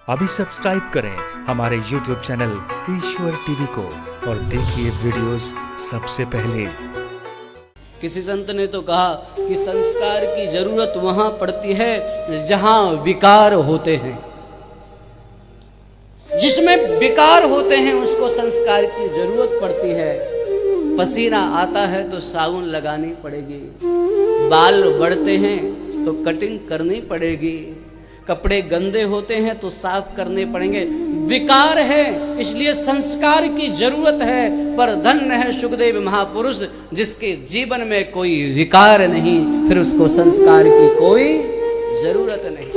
अभी सब्सक्राइब करें हमारे YouTube चैनल ईश्वर टीवी को और देखिए वीडियोस सबसे पहले। किसी संत ने तो कहा कि संस्कार की जरूरत वहां पड़ती है जहां विकार होते हैं। जिसमें विकार होते हैं उसको संस्कार की जरूरत पड़ती है। पसीना आता है तो साबुन लगानी पड़ेगी, बाल बढ़ते हैं तो कटिंग करनी पड़ेगी, कपड़े गंदे होते हैं तो साफ करने पड़ेंगे। विकार है इसलिए संस्कार की जरूरत है। पर धन्य है सुखदेव महापुरुष जिसके जीवन में कोई विकार नहीं, फिर उसको संस्कार की कोई जरूरत नहीं।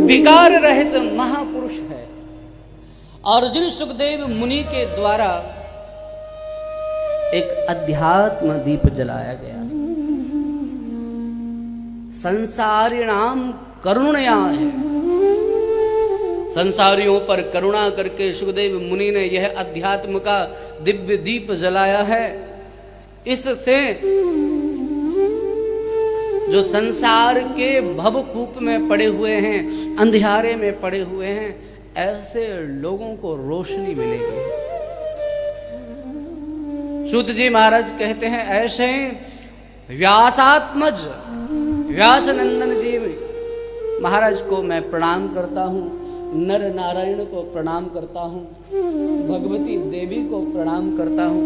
विकार रहित महापुरुष है। और जिन सुखदेव मुनि के द्वारा एक अध्यात्म दीप जलाया गया, संसारिणाम करुणया है। संसारियों पर करुणा करके सुखदेव मुनि ने यह अध्यात्म का दिव्य दीप जलाया है। इससे जो संसार के भवकूप में पड़े हुए हैं, अंधियारे में पड़े हुए हैं, ऐसे लोगों को रोशनी मिलेगी। सूत जी महाराज कहते हैं, ऐसे व्यासात्मज व्यास नंदन जी महाराज को मैं प्रणाम करता हूँ, नर नारायण को प्रणाम करता हूँ, भगवती देवी को प्रणाम करता हूँ।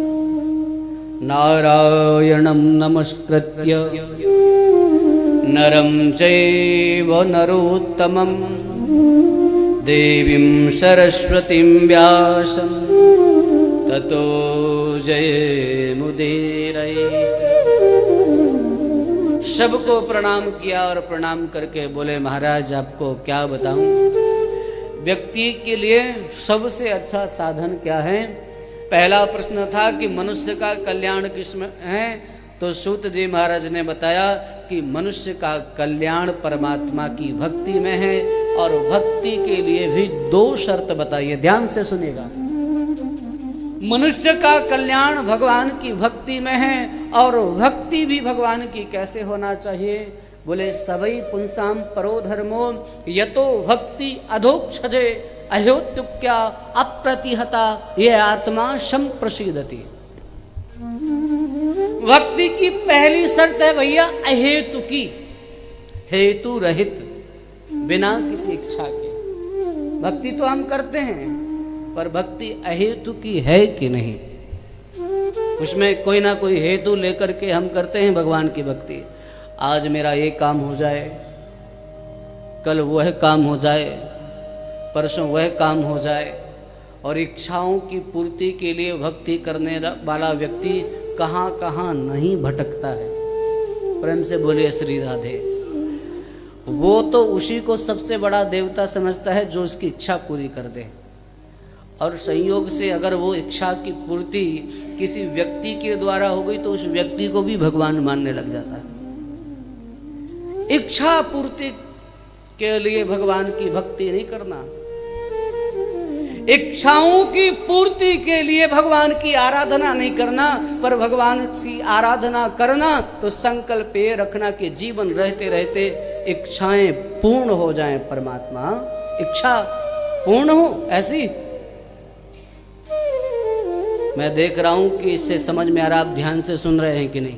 नारायणं नमस्कृत्य नरं चैव नरोत्तमं देवीं सरस्वतीं व्यासं ततो जयमुदीरये। सबको प्रणाम किया और प्रणाम करके बोले, महाराज आपको क्या बताऊं, व्यक्ति के लिए सबसे अच्छा साधन क्या है। पहला प्रश्न था कि मनुष्य का कल्याण किसमें है, तो सूत जी महाराज ने बताया कि मनुष्य का कल्याण परमात्मा की भक्ति में है। और भक्ति के लिए भी दो शर्त बताइए, ध्यान से सुनिएगा। मनुष्य का कल्याण भगवान की भक्ति में है, और भक्ति भी भगवान की कैसे होना चाहिए। बोले, सबई पुंसाम परो धर्मो यतो भक्ति अधोक्षजे अह्योत्युक्या अप्रतिहता ये आत्मा संप्रसीदति। भक्ति की पहली शर्त है भैया अहेतु की, हेतु रहित, बिना किसी इच्छा के। भक्ति तो हम करते हैं, पर भक्ति अहेतु की है कि नहीं, उसमें कोई ना कोई हेतु लेकर के हम करते हैं भगवान की भक्ति। आज मेरा ये काम हो जाए, कल वह काम हो जाए, परसों वह काम हो जाए, और इच्छाओं की पूर्ति के लिए भक्ति करने वाला व्यक्ति कहाँ कहाँ नहीं भटकता है। प्रेम से बोलिए श्री राधे। वो तो उसी को सबसे बड़ा देवता समझता है जो उसकी इच्छा पूरी कर दे। और संयोग से अगर वो इच्छा की पूर्ति किसी व्यक्ति के द्वारा हो गई तो उस व्यक्ति को भी भगवान मानने लग जाता है। इच्छा पूर्ति के लिए भगवान की भक्ति नहीं करना, इच्छाओं की पूर्ति के लिए भगवान की आराधना नहीं करना, पर भगवान की आराधना करना तो संकल्प ये रखना कि जीवन रहते रहते इच्छाएं पूर्ण हो जाएं। परमात्मा इच्छा पूर्ण हो, ऐसी। मैं देख रहा हूं कि इससे समझ में आ रहा, आप ध्यान से सुन रहे हैं कि नहीं।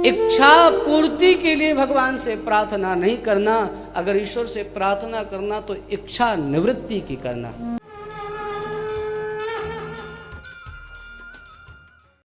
इच्छा पूर्ति के लिए भगवान से प्रार्थना नहीं करना, अगर ईश्वर से प्रार्थना करना तो इच्छा निवृत्ति की करना।